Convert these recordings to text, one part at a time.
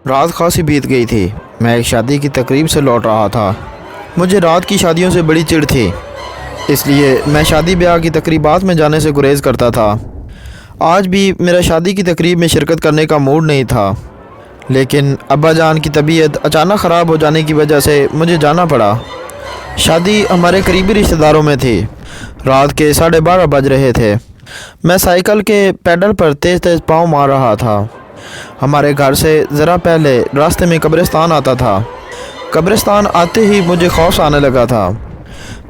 رات خاصی بیت گئی تھی۔ میں ایک شادی کی تقریب سے لوٹ رہا تھا۔ مجھے رات کی شادیوں سے بڑی چڑ تھی، اس لیے میں شادی بیاہ کی تقریبات میں جانے سے گریز کرتا تھا۔ آج بھی میرا شادی کی تقریب میں شرکت کرنے کا موڈ نہیں تھا، لیکن ابا جان کی طبیعت اچانک خراب ہو جانے کی وجہ سے مجھے جانا پڑا۔ شادی ہمارے قریبی رشتہ داروں میں تھی۔ رات کے 12:30 بج رہے تھے۔ میں سائیکل کے پیڈل پر تیز تیز پاؤں مار رہا تھا۔ ہمارے گھر سے ذرا پہلے راستے میں قبرستان آتا تھا۔ قبرستان آتے ہی مجھے خوف آنے لگا تھا۔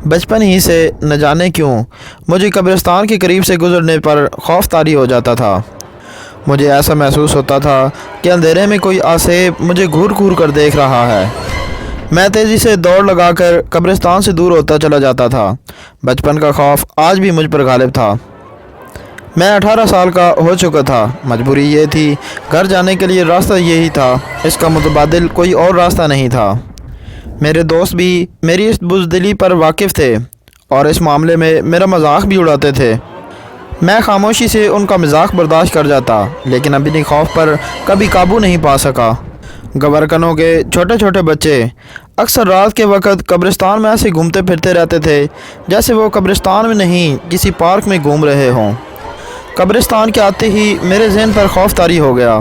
بچپن ہی سے نہ جانے کیوں مجھے قبرستان کے قریب سے گزرنے پر خوف طاری ہو جاتا تھا۔ مجھے ایسا محسوس ہوتا تھا کہ اندھیرے میں کوئی آسیب مجھے گھور گھور کر دیکھ رہا ہے۔ میں تیزی سے دوڑ لگا کر قبرستان سے دور ہوتا چلا جاتا تھا۔ بچپن کا خوف آج بھی مجھ پر غالب تھا۔ میں 18 سال کا ہو چکا تھا۔ مجبوری یہ تھی، گھر جانے کے لیے راستہ یہی تھا، اس کا متبادل کوئی اور راستہ نہیں تھا۔ میرے دوست بھی میری اس بزدلی پر واقف تھے اور اس معاملے میں میرا مذاق بھی اڑاتے تھے۔ میں خاموشی سے ان کا مذاق برداشت کر جاتا، لیکن اپنے خوف پر کبھی قابو نہیں پا سکا۔ گورکنوں کے چھوٹے چھوٹے بچے اکثر رات کے وقت قبرستان میں ایسے گھومتے پھرتے رہتے تھے جیسے وہ قبرستان میں نہیں کسی پارک میں گھوم رہے ہوں۔ قبرستان کے آتے ہی میرے ذہن پر خوف طاری ہو گیا۔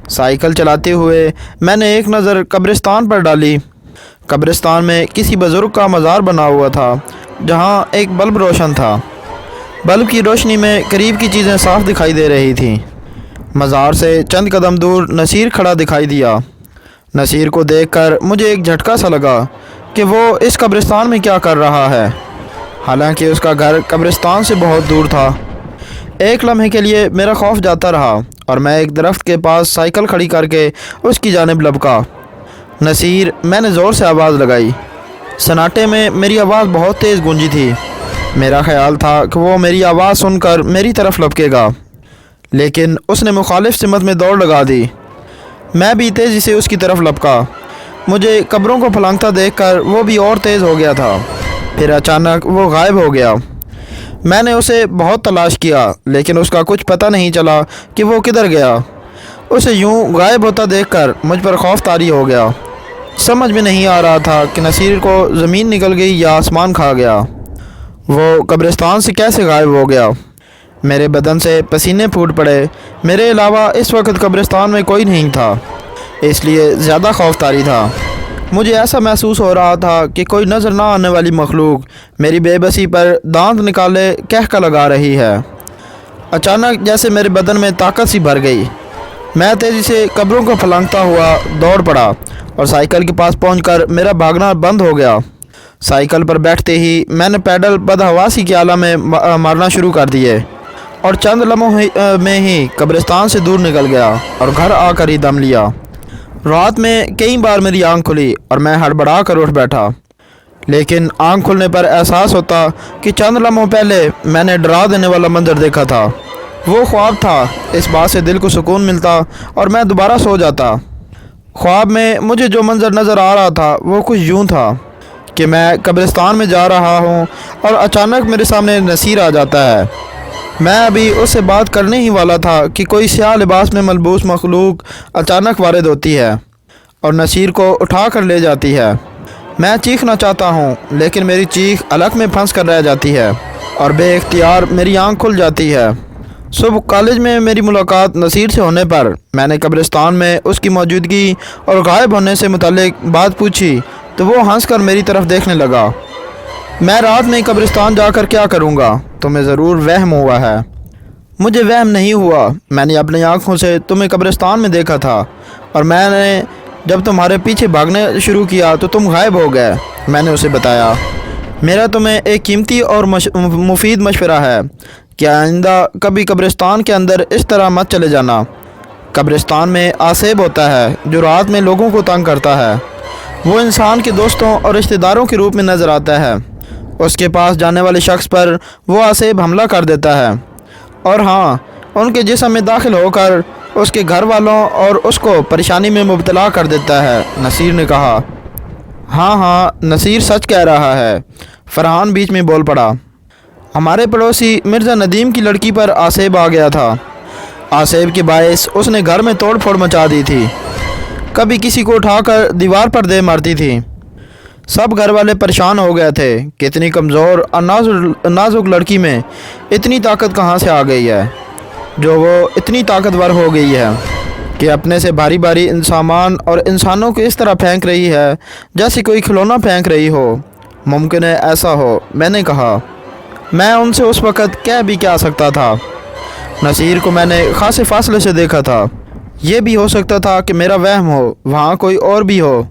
سائیکل چلاتے ہوئے میں نے ایک نظر قبرستان پر ڈالی۔ قبرستان میں کسی بزرگ کا مزار بنا ہوا تھا، جہاں ایک بلب روشن تھا۔ بلب کی روشنی میں قریب کی چیزیں صاف دکھائی دے رہی تھیں۔ مزار سے چند قدم دور نصیر کھڑا دکھائی دیا۔ نصیر کو دیکھ کر مجھے ایک جھٹکا سا لگا کہ وہ اس قبرستان میں کیا کر رہا ہے، حالانکہ اس کا گھر قبرستان سے بہت دور تھا۔ ایک لمحے کے لیے میرا خوف جاتا رہا اور میں ایک درخت کے پاس سائیکل کھڑی کر کے اس کی جانب لپکا۔ نصیر، میں نے زور سے آواز لگائی۔ سناٹے میں میری آواز بہت تیز گونجی تھی۔ میرا خیال تھا کہ وہ میری آواز سن کر میری طرف لپکے گا، لیکن اس نے مخالف سمت میں دوڑ لگا دی۔ میں بھی تیزی سے اس کی طرف لپکا۔ مجھے قبروں کو پھلانگتا دیکھ کر وہ بھی اور تیز ہو گیا تھا۔ پھر اچانک وہ غائب ہو گیا۔ میں نے اسے بہت تلاش کیا، لیکن اس کا کچھ پتہ نہیں چلا کہ وہ کدھر گیا۔ اسے یوں غائب ہوتا دیکھ کر مجھ پر خوف طاری ہو گیا۔ سمجھ میں نہیں آ رہا تھا کہ نصیر کو زمین نکل گئی یا آسمان کھا گیا۔ وہ قبرستان سے کیسے غائب ہو گیا؟ میرے بدن سے پسینے پھوٹ پڑے۔ میرے علاوہ اس وقت قبرستان میں کوئی نہیں تھا، اس لیے زیادہ خوف طاری تھا۔ مجھے ایسا محسوس ہو رہا تھا کہ کوئی نظر نہ آنے والی مخلوق میری بے بسی پر دانت نکالے کہکا لگا رہی ہے۔ اچانک جیسے میرے بدن میں طاقت سی بھر گئی۔ میں تیزی سے قبروں کو پھلانگتا ہوا دوڑ پڑا اور سائیکل کے پاس پہنچ کر میرا بھاگنا بند ہو گیا۔ سائیکل پر بیٹھتے ہی میں نے پیڈل بدحواسی کے اعلیٰ میں مارنا شروع کر دیے اور چند لمحوں میں ہی قبرستان سے دور نکل گیا اور گھر آ کر ہی دم لیا۔ رات میں کئی بار میری آنکھ کھلی اور میں ہڑبڑا کر اٹھ بیٹھا، لیکن آنکھ کھلنے پر احساس ہوتا کہ چند لمحوں پہلے میں نے ڈرا دینے والا منظر دیکھا تھا۔ وہ خواب تھا۔ اس بات سے دل کو سکون ملتا اور میں دوبارہ سو جاتا۔ خواب میں مجھے جو منظر نظر آ رہا تھا وہ کچھ یوں تھا کہ میں قبرستان میں جا رہا ہوں اور اچانک میرے سامنے نصیر آ جاتا ہے۔ میں ابھی اس سے بات کرنے ہی والا تھا کہ کوئی سیاہ لباس میں ملبوس مخلوق اچانک وارد ہوتی ہے اور نصیر کو اٹھا کر لے جاتی ہے۔ میں چیخنا چاہتا ہوں، لیکن میری چیخ حلق میں پھنس کر رہ جاتی ہے اور بے اختیار میری آنکھ کھل جاتی ہے۔ صبح کالج میں میری ملاقات نصیر سے ہونے پر میں نے قبرستان میں اس کی موجودگی اور غائب ہونے سے متعلق بات پوچھی تو وہ ہنس کر میری طرف دیکھنے لگا۔ میں رات میں قبرستان جا کر کیا کروں گا؟ تمہیں ضرور وہم ہوا ہے۔ مجھے وہم نہیں ہوا۔ میں نے اپنی آنکھوں سے تمہیں قبرستان میں دیکھا تھا اور میں نے جب تمہارے پیچھے بھاگنے شروع کیا تو تم غائب ہو گئے، میں نے اسے بتایا۔ میرا تمہیں ایک قیمتی اور مفید مشورہ ہے کہ آئندہ کبھی قبرستان کے اندر اس طرح مت چلے جانا۔ قبرستان میں آسیب ہوتا ہے جو رات میں لوگوں کو تنگ کرتا ہے۔ وہ انسان کے دوستوں اور رشتہ داروں کے روپ میں نظر آتا ہے۔ اس کے پاس جانے والے شخص پر وہ آسیب حملہ کر دیتا ہے اور ہاں، ان کے جسم میں داخل ہو کر اس کے گھر والوں اور اس کو پریشانی میں مبتلا کر دیتا ہے، نصیر نے کہا۔ ہاں، نصیر سچ کہہ رہا ہے، فرحان بیچ میں بول پڑا۔ ہمارے پڑوسی مرزا ندیم کی لڑکی پر آسیب آ گیا تھا۔ آسیب کے باعث اس نے گھر میں توڑ پھوڑ مچا دی تھی۔ कभी किसी को उठाकर दीवार पर दे मारती थी। सब घर वाले परेशान हो गए थे कि इतनी कमज़ोर और नाजुक लड़की में इतनी ताकत कहाँ से आ गई है, जो वो इतनी ताकतवर हो गई है कि अपने से भारी भारी सामान और इंसानों को इस तरह फेंक रही है जैसे कोई खिलौना फेंक रही हो। मुमकिन है ऐसा हो, मैंने कहा। मैं उनसे उस वक़्त कह भी क्या सकता था। नसीर को मैंने खासे फासले से देखा था। ये भी हो सकता था कि मेरा वहम हो, वहाँ कोई और भी हो।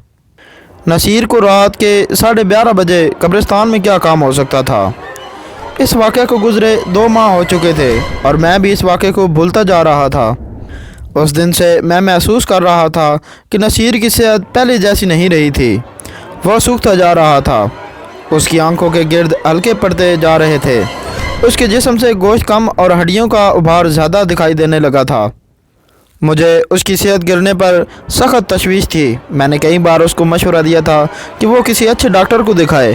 नसीर को रात के 11:30 बजे कब्रिस्तान में क्या काम हो सकता था। इस वाक़े को गुज़रे 2 माह हो चुके थे और मैं भी इस वाक़े को भूलता जा रहा था। उस दिन से मैं महसूस कर रहा था कि नसीर की सेहत पहले जैसी नहीं रही थी। वह सूखता जा रहा था। उसकी आंखों के गिर्द हल्के पड़ते जा रहे थे। उसके जिस्म से गोश्त कम और हड्डियों का उभार ज़्यादा दिखाई देने लगा था। मुझे उसकी सेहत गिरने पर सख्त तशवीश थी। मैंने कई बार उसको मशवरा दिया था कि वो किसी अच्छे डॉक्टर को दिखाए।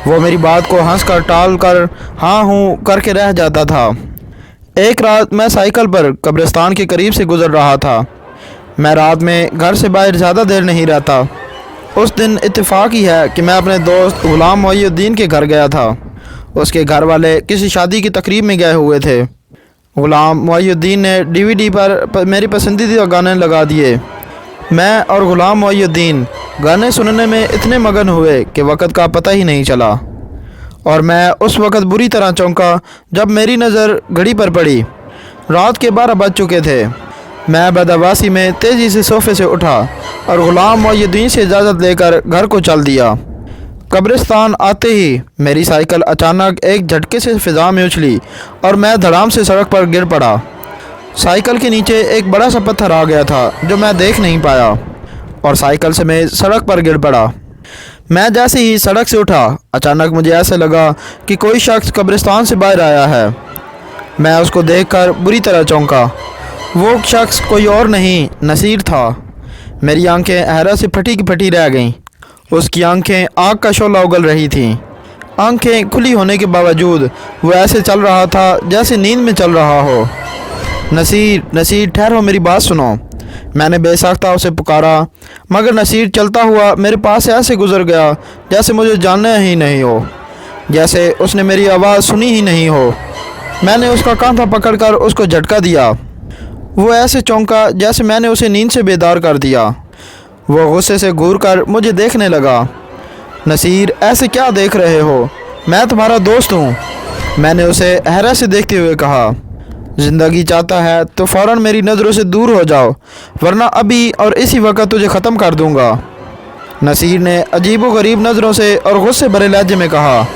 वो मेरी बात को हंस कर टाल कर हाँ हूँ करके रह जाता था। एक रात मैं साइकिल पर कब्रिस्तान के करीब से गुज़र रहा था। मैं रात में घर से बाहर ज़्यादा देर नहीं रहता। उस दिन इत्तेफाक ही है कि मैं अपने दोस्त ग़ुलाम मोइनुद्दीन के घर गया था। उसके घर वाले किसी शादी की तकरीब में गए हुए थे। ग़ुलाम मोइनुद्दीन ने DVD पर मेरी पसंदीदा गाने लगा दिए। मैं और ग़ुलाम मोइनुद्दीन गाने सुनने में इतने मगन हुए कि वक़्त का पता ही नहीं चला। और मैं उस वक़्त बुरी तरह चौंका जब मेरी नज़र घड़ी पर पड़ी। रात के 12 बज चुके थे। मैं बदहवासी में तेज़ी से सोफ़े से उठा और ग़ुलाम मोइनुद्दीन से इजाज़त लेकर घर को चल दिया। कब्रिस्तान आते ही मेरी साइकिल अचानक एक झटके से फ़िज़ा में उछली और मैं धड़ाम से सड़क पर गिर पड़ा। साइकिल के नीचे एक बड़ा सा पत्थर आ गया था जो मैं देख नहीं पाया और साइकिल से मैं सड़क पर गिर पड़ा। मैं जैसे ही सड़क से उठा, अचानक मुझे ऐसे लगा कि कोई शख्स कब्रिस्तान से बाहर आया है। मैं उसको देखकर बुरी तरह चौंका। वो शख्स कोई और नहीं, नसीर था। मेरी आंखें हैरत से फटी की फटी रह गईं। उसकी आंखें आग का शोला उगल रही थीं। आंखें खुली होने के बावजूद वो ऐसे चल रहा था जैसे नींद में चल रहा हो। नसीर, नसीर, ठहरो, मेरी बात सुनो। मैंने बेसाख्ता उसे पुकारा, मगर नसीर चलता हुआ मेरे पास से ऐसे गुजर गया जैसे मुझे जानना ही नहीं हो, जैसे उसने मेरी आवाज़ सुनी ही नहीं हो। मैंने उसका कांधा पकड़कर उसको झटका दिया। वो ऐसे चौंका जैसे मैंने उसे नींद से बेदार कर दिया। वो गुस्से से घूर कर मुझे देखने लगा। नसीर, ऐसे क्या देख रहे हो? मैं तुम्हारा दोस्त हूँ। मैंने उसे हैरत से देखते हुए कहा। ज़िंदगी चाहता है तो फ़ौरन मेरी नज़रों से दूर हो जाओ, वरना अभी और इसी वक्त तुझे ख़त्म कर दूँगा। नसीर ने अजीब व गरीब नज़रों से और गुस्से भरे लहजे में कहा।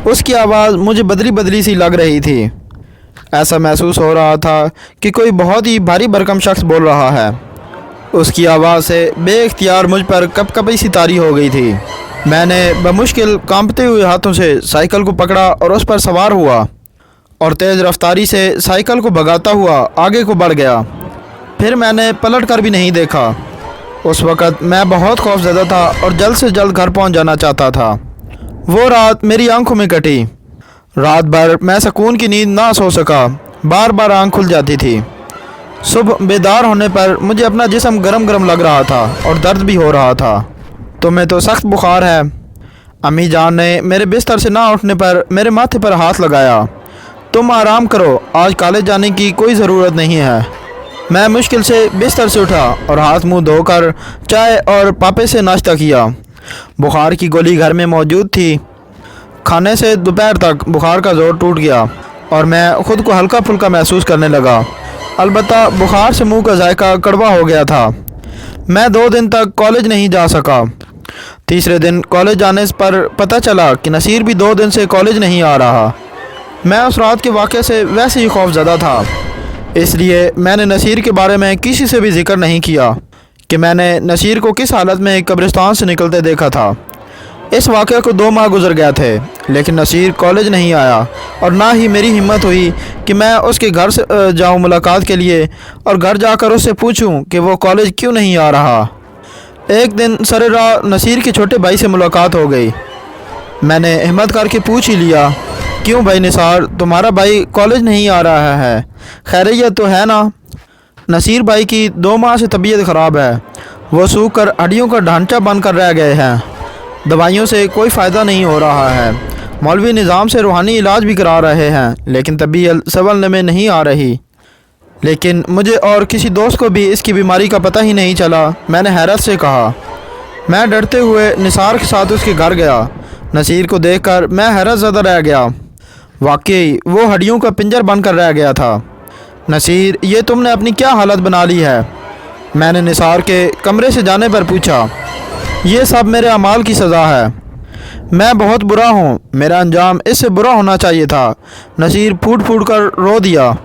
उसकी आवाज़ मुझे बदली बदली सी लग रही थी। ऐसा महसूस हो रहा था कि कोई बहुत ही भारी भरकम शख्स बोल रहा है। उसकी आवाज़ से बेइख्तियार मुझ पर कपकपी सी तारी हो गई थी। मैंने बमुश्किल कांपते हुए हाथों से साइकिल को पकड़ा और उस पर सवार हुआ और तेज़ रफ्तारी से साइकिल को भगाता हुआ आगे को बढ़ गया। फिर मैंने पलट कर भी नहीं देखा। उस वक़्त मैं बहुत खौफज़दा था और जल्द से जल्द घर पहुंच जाना चाहता था। वो रात मेरी आंखों में कटी। रात भर मैं सुकून की नींद ना सो सका। बार बार आंख खुल जाती थी। सुबह बेदार होने पर मुझे अपना जिस्म गरम गरम लग रहा था और दर्द भी हो रहा था। तुम्हें तो सख्त बुखार है। अम्मी जान ने मेरे बिस्तर से ना उठने पर मेरे माथे पर हाथ लगाया। तुम आराम करो, आज कॉलेज जाने की कोई ज़रूरत नहीं है। मैं मुश्किल से बिस्तर से उठा और हाथ मुंह धोकर चाय और पापे से नाश्ता किया। बुखार की गोली घर में मौजूद थी। खाने से दोपहर तक बुखार का ज़ोर टूट गया और मैं ख़ुद को हल्का फुल्का महसूस करने लगा। अलबत्ता बुखार से मुंह का जायका कड़वा हो गया था। मैं 2 दिन तक कॉलेज नहीं जा सका। तीसरे दिन कॉलेज जाने पर पता चला कि नसीर भी 2 दिन से कॉलेज नहीं आ रहा। मैं उस रात के वाक़े से वैसे ही खौफज़दा था, इसलिए मैंने नसीर के बारे में किसी से भी जिक्र नहीं किया कि मैंने नसीर को किस हालत में कब्रिस्तान से निकलते देखा था। इस वाक़े को 2 माह गुजर गया थे, लेकिन नसीर कॉलेज नहीं आया और ना ही मेरी हिम्मत हुई कि मैं उसके घर से जाऊं मुलाकात के लिए और घर जाकर उससे पूछूं कि वो कॉलेज क्यों नहीं आ रहा। एक दिन सरे राह नसीर के छोटे भाई से मुलाकात हो गई। मैंने हिम्मत करके पूछ ही लिया, क्यों भाई निसार, तुम्हारा भाई कॉलेज नहीं आ रहा है, खैरियत तो है ना? नसीर भाई की 2 माह से तबीयत ख़राब है। वो सूख कर हड्डियों का ढांचा बन कर रह गए हैं। दवाइयों से कोई फ़ायदा नहीं हो रहा है। मौलवी निज़ाम से रूहानी इलाज भी करा रहे हैं लेकिन तबीयत संभलने में नहीं आ रही। लेकिन मुझे और किसी दोस्त को भी इसकी बीमारी का पता ही नहीं चला। मैंने हैरत से कहा। मैं डरते हुए निसार के साथ उसके घर गया। नसीर को देखकर मैं हैरत ज़दा रह गया। वाकई वो हड्डियों का पिंजर बनकर रह गया था। नसीर, ये तुमने अपनी क्या हालत बना ली है? मैंने निसार के कमरे से जाने पर पूछा। ये सब मेरे अमाल की सज़ा है। मैं बहुत बुरा हूँ। मेरा अंजाम इससे बुरा होना चाहिए था। नसीर फूट फूट कर रो दिया।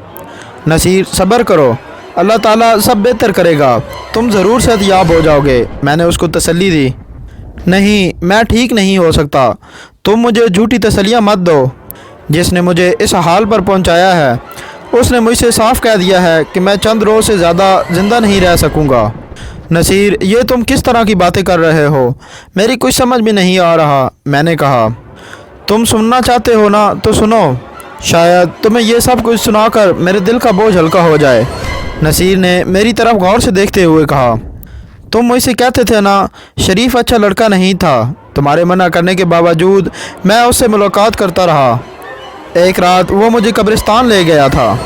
नसीर, सब्र करो, अल्लाह ताला सब बेहतर करेगा, तुम ज़रूर सेहतयाब हो जाओगे। मैंने उसको तसल्ली दी। नहीं, मैं ठीक नहीं हो सकता। तुम मुझे झूठी तसल्लियाँ मत दो। जिसने मुझे इस हाल पर पहुंचाया है उसने मुझसे साफ कह दिया है कि मैं चंद रोज़ से ज़्यादा ज़िंदा नहीं रह सकूँगा। नसीर, ये तुम किस तरह की बातें कर रहे हो? मेरी कुछ समझ में नहीं आ रहा। मैंने कहा। तुम सुनना चाहते हो ना तो सुनो। शायद तुम्हें ये सब कुछ सुनाकर मेरे दिल का बोझ हल्का हो जाए। नसीर ने मेरी तरफ गौर से देखते हुए कहा। तुम मुझसे कहते थे ना शरीफ अच्छा लड़का नहीं था। तुम्हारे मना करने के बावजूद मैं उससे मुलाकात करता रहा। एक रात वो मुझे कब्रिस्तान ले गया था।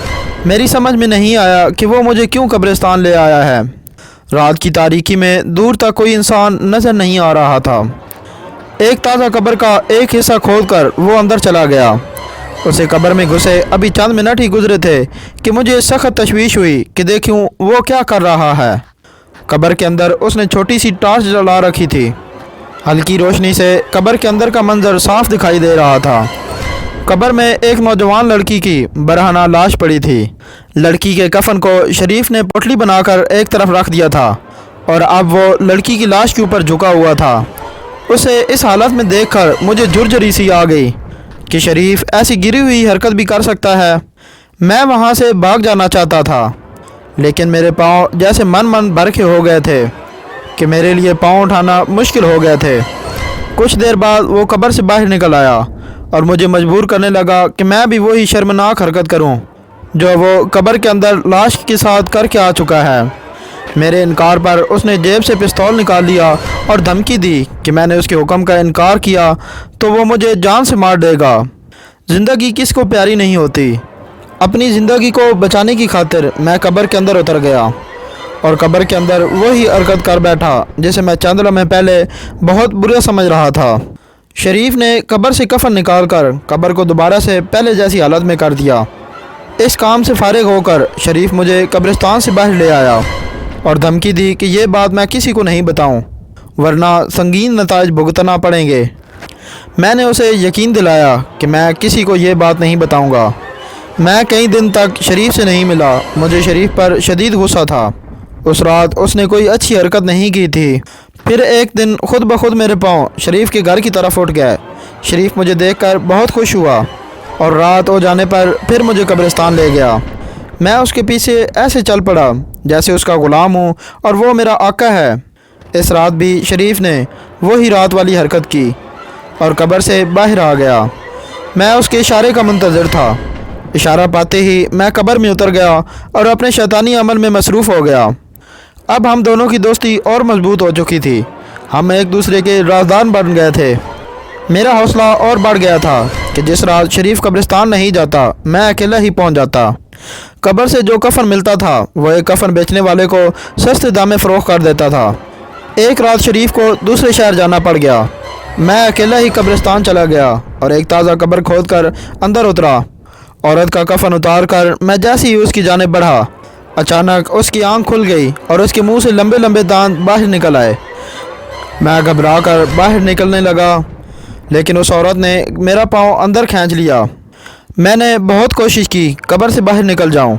मेरी समझ में नहीं आया कि वो मुझे क्यों कब्रिस्तान ले आया है। रात की तारीकी में दूर तक कोई इंसान नज़र नहीं आ रहा था। एक ताज़ा कब्र का एक हिस्सा खोदकर वो अंदर चला गया। उसे कब्र में घुसे अभी चंद मिनट ही गुजरे थे कि मुझे सख्त तशवीश हुई कि देखूं वो क्या कर रहा है। कब्र के अंदर उसने छोटी सी टॉर्च जला रखी थी। हल्की रोशनी से कब्र के अंदर का मंजर साफ दिखाई दे रहा था। कब्र में एक नौजवान लड़की की बरहना लाश पड़ी थी। लड़की के कफन को शरीफ ने पोटली बनाकर एक तरफ रख दिया था और अब वो लड़की की लाश के ऊपर झुका हुआ था। उसे इस हालत में देखकर मुझे झुरझुरी सी आ गई कि शरीफ ऐसी गिरी हुई हरकत भी कर सकता है। मैं वहाँ से भाग जाना चाहता था लेकिन मेरे पाँव जैसे मन भर के हो गए थे कि मेरे लिए पाँव उठाना मुश्किल हो गए थे। कुछ देर बाद वो कब्र से बाहर निकल आया और मुझे मजबूर करने लगा कि मैं भी वही शर्मनाक हरकत करूं जो वो कब्र के अंदर लाश के साथ करके आ चुका है। मेरे इनकार पर उसने जेब से पिस्तौल निकाल लिया और धमकी दी कि मैंने उसके हुक्म का इनकार किया तो वो मुझे जान से मार देगा। ज़िंदगी किसको प्यारी नहीं होती। अपनी ज़िंदगी को बचाने की खातिर मैं कब्र के अंदर उतर गया और कब्र के अंदर वही हरकत कर बैठा जिसे मैं चंद लम्हे पहले बहुत बुरा समझ रहा था। शरीफ ने कब्र से कफन निकालकर कब्र को दोबारा से पहले जैसी हालत में कर दिया। इस काम से फारिग होकर शरीफ मुझे कब्रिस्तान से बाहर ले आया और धमकी दी कि ये बात मैं किसी को नहीं बताऊं, वरना संगीन नताइज भुगतना पड़ेंगे। मैंने उसे यकीन दिलाया कि मैं किसी को ये बात नहीं बताऊंगा। मैं कई दिन तक शरीफ से नहीं मिला। मुझे शरीफ पर शदीद गुस्सा था। उस रात उसने कोई अच्छी हरकत नहीं की थी। फिर एक दिन खुद ब खुद मेरे पाँव शरीफ के घर की तरफ उठ गए। शरीफ मुझे देखकर बहुत खुश हुआ और रात हो जाने पर फिर मुझे कब्रिस्तान ले गया। मैं उसके पीछे ऐसे चल पड़ा जैसे उसका ग़ुलाम हूँ और वो मेरा आका है। इस रात भी शरीफ ने वही रात वाली हरकत की और कब्र से बाहर आ गया। मैं उसके इशारे का मुंतज़िर था। इशारा पाते ही मैं कब्र में उतर गया और अपने शैतानी अमल में मसरूफ़ हो गया। अब हम दोनों की दोस्ती और मजबूत हो चुकी थी। हम एक दूसरे के राजदार बन गए थे। मेरा हौसला और बढ़ गया था कि जिस रात शरीफ कब्रिस्तान नहीं जाता मैं अकेला ही पहुंच जाता। कब्र से जो कफन मिलता था वो एक कफन बेचने वाले को सस्ते दाम में फ़रोख्त कर देता था। एक रात शरीफ को दूसरे शहर जाना पड़ गया। मैं अकेला ही कब्रिस्तान चला गया और एक ताज़ा कब्र खोद कर अंदर उतरा। औरत का कफन उतार कर मैं जैसे ही उसकी जानिब बढ़ा, अचानक उसकी आंख खुल गई और उसके मुंह से लंबे लंबे दांत बाहर निकल आए। मैं घबरा कर बाहर निकलने लगा लेकिन उस औरत ने मेरा पाँव अंदर खींच लिया। मैंने बहुत कोशिश की कब्र से बाहर निकल जाऊं,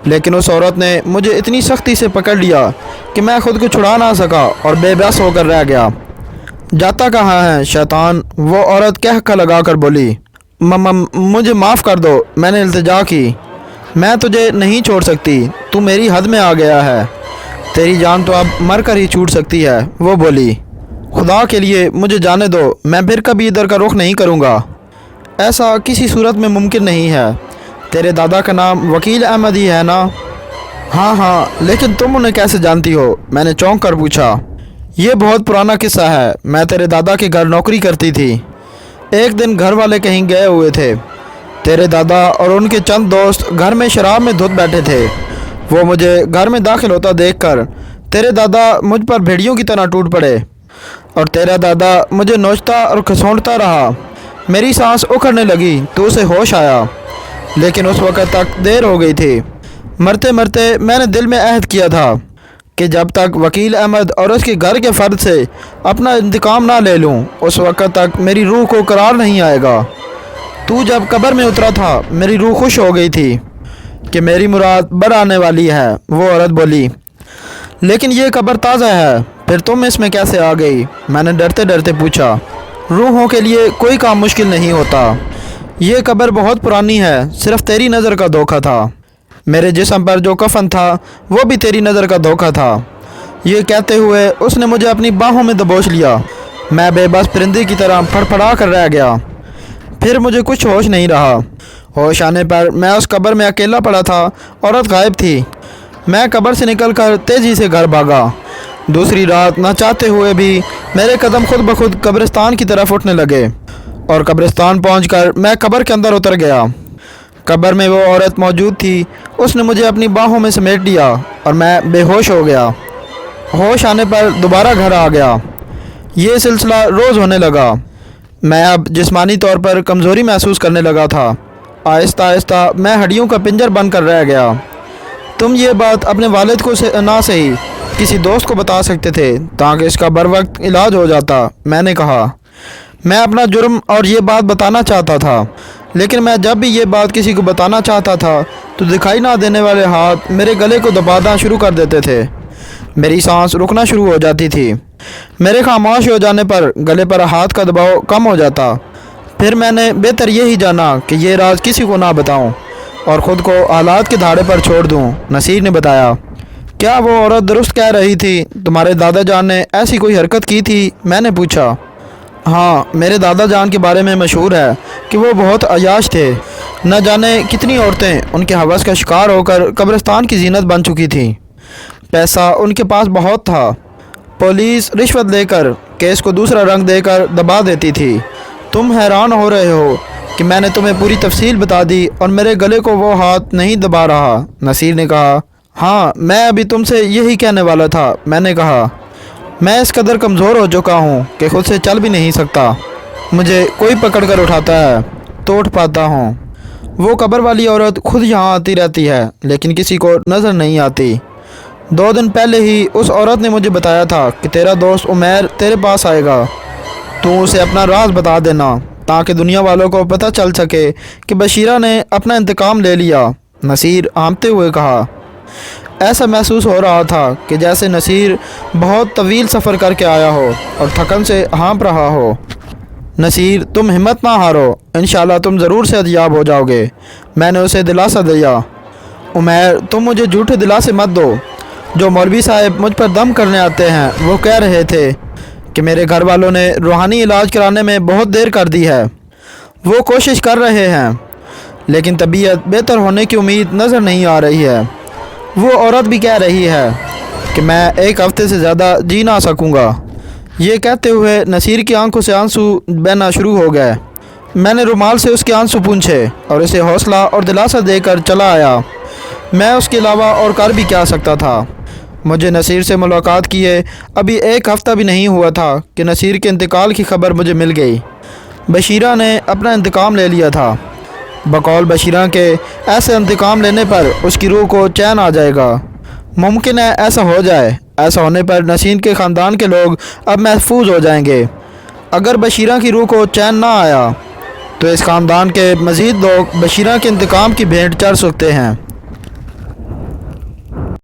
लेकिन उस औरत ने मुझे इतनी सख्ती से पकड़ लिया कि मैं ख़ुद को छुड़ा ना सका और बेबस होकर रह गया। जाता कहाँ है शैतान? वो औरत कह लगा कर बोली। मुझे माफ़ कर दो। मैंने इल्तिजा की। मैं तुझे नहीं छोड़ सकती, तू मेरी हद में आ गया है। तेरी जान तो अब मर कर ही छूट सकती है। वो बोली, खुदा के लिए मुझे जाने दो, मैं फिर कभी इधर का रुख नहीं करूँगा। ऐसा किसी सूरत में मुमकिन नहीं है। तेरे दादा का नाम वकील अहमद ही है ना? हाँ हाँ, लेकिन तुम उन्हें कैसे जानती हो? मैंने चौंक कर पूछा। ये बहुत पुराना किस्सा है। मैं तेरे दादा के घर नौकरी करती थी। एक दिन घर वाले कहीं गए हुए थे। तेरे दादा और उनके चंद दोस्त घर में शराब में धुत बैठे थे। वो मुझे घर में दाखिल होता देखकर तेरे दादा मुझ पर भेड़ियों की तरह टूट पड़े और तेरा दादा मुझे नोचता और खसोंडता रहा। मेरी सांस उखड़ने लगी तो उसे होश आया, लेकिन उस वक़्त तक देर हो गई थी। मरते मरते मैंने दिल में अहद किया था कि जब तक वकील अहमद और उसके घर के फ़र्द से अपना इंतकाम ना ले लूँ, उस वक़्त तक मेरी रूह को करार नहीं आएगा। तू जब कब्र में उतरा था, मेरी रूह खुश हो गई थी कि मेरी मुराद बर आने वाली है। वो औरत बोली, लेकिन ये कब्र ताज़ा है, फिर तुम इसमें कैसे आ गई? मैंने डरते डरते पूछा। रूहों के लिए कोई काम मुश्किल नहीं होता। ये कब्र बहुत पुरानी है, सिर्फ़ तेरी नज़र का धोखा था। मेरे जिस्म पर जो कफन था वो भी तेरी नज़र का धोखा था। ये कहते हुए उसने मुझे अपनी बाहों में दबोच लिया। मैं बेबस परिंदे की तरह फड़फड़ा कर रह गया। फिर मुझे कुछ होश नहीं रहा। होश आने पर मैं उस कब्र में अकेला पड़ा था। औरत गायब थी। मैं कब्र से निकलकर तेज़ी से घर भागा। दूसरी रात न चाहते हुए भी मेरे कदम खुद ब खुद कब्रिस्तान की तरफ उठने लगे और कब्रिस्तान पहुंचकर मैं कब्र के अंदर उतर गया। कब्र में वो औरत मौजूद थी। उसने मुझे अपनी बाहों में समेट लिया और मैं बेहोश हो गया। होश आने पर दोबारा घर आ गया। ये सिलसिला रोज़ होने लगा। मैं अब जिस्मानी तौर पर कमज़ोरी महसूस करने लगा था। आहिस्ता आहिस्ता मैं हड्डियों का पिंजर बन कर रह गया। तुम ये बात अपने वालिद को ना सही किसी दोस्त को बता सकते थे ताकि इसका बर वक्त इलाज हो जाता। मैंने कहा, मैं अपना जुर्म और ये बात बताना चाहता था, लेकिन मैं जब भी ये बात किसी को बताना चाहता था तो दिखाई ना देने वाले हाथ मेरे गले को दबाना शुरू कर देते थे। मेरी सांस रुकना शुरू हो जाती थी। मेरे खामोश हो जाने पर गले पर हाथ का दबाव कम हो जाता। फिर मैंने बेहतर यही जाना कि ये राज किसी को ना बताऊं और ख़ुद को हालात के धाड़े पर छोड़ दूं। नसीर ने बताया, क्या वो औरत दुरुस्त कह रही थी? तुम्हारे दादा जान ने ऐसी कोई हरकत की थी? मैंने पूछा। हाँ, मेरे दादा जान के बारे में मशहूर है कि वो बहुत अयाश थे। न जाने कितनी औरतें उनके हवस का शिकार होकर कब्रिस्तान की जीनत बन चुकी थीं। पैसा उनके पास बहुत था। पुलिस रिश्वत लेकर केस को दूसरा रंग देकर दबा देती थी। तुम हैरान हो रहे हो कि मैंने तुम्हें पूरी तफसील बता दी और मेरे गले को वो हाथ नहीं दबा रहा। नसीर ने कहा, हाँ, मैं अभी तुमसे यही कहने वाला था। मैंने कहा, मैं इस कदर कमज़ोर हो चुका हूँ कि खुद से चल भी नहीं सकता। मुझे कोई पकड़ कर उठाता है तो उठ पाता हूँ। वो कब्र वाली औरत खुद यहाँ आती रहती है, लेकिन किसी को नज़र नहीं आती। 2 दिन पहले ही उस औरत ने मुझे बताया था कि तेरा दोस्त उमैर तेरे पास आएगा। तू उसे अपना राज बता देना ताकि दुनिया वालों को पता चल सके कि बशीरा ने अपना इंतकाम ले लिया। नसीर आमते हुए कहा। ऐसा महसूस हो रहा था कि जैसे नसीर बहुत तवील सफ़र करके आया हो और थकन से हाँप रहा हो। नसीर, तुम हिम्मत ना हारो, इंशाल्लाह तुम ज़रूर सेहतयाब हो जाओगे। मैंने उसे दिलासा दिया। उमैर, तुम मुझे झूठे दिलासे मत दो। जो मौलवी साहब मुझ पर दम करने आते हैं वो कह रहे थे कि मेरे घर वालों ने रूहानी इलाज कराने में बहुत देर कर दी है। वो कोशिश कर रहे हैं, लेकिन तबीयत बेहतर होने की उम्मीद नज़र नहीं आ रही है। वो औरत भी कह रही है कि मैं 1 हफ़्ते से ज़्यादा जी ना सकूँगा। ये कहते हुए नसीर की आंखों से आंसू बहना शुरू हो गए। मैंने रुमाल से उसके आंसू पूंछे और उसे हौसला और दिलासा देकर चला आया। मैं उसके अलावा और कर भी क्या सकता था। मुझे नसीर से मुलाकात किए अभी 1 हफ़्ता भी नहीं हुआ था कि नसीर के इंतकाल की खबर मुझे मिल गई। बशीरा ने अपना इंतकाम ले लिया था। बकौल बशीरा के ऐसे इंतकाम लेने पर उसकी रूह को चैन आ जाएगा। मुमकिन है ऐसा हो जाए। ऐसा होने पर नसीर के ख़ानदान के लोग अब महफूज हो जाएंगे। अगर बशीरा की रूह को चैन ना आया तो इस ख़ानदान के मज़ीद लोग बशीरा के इंतकाम की भेंट चढ़ सकते हैं।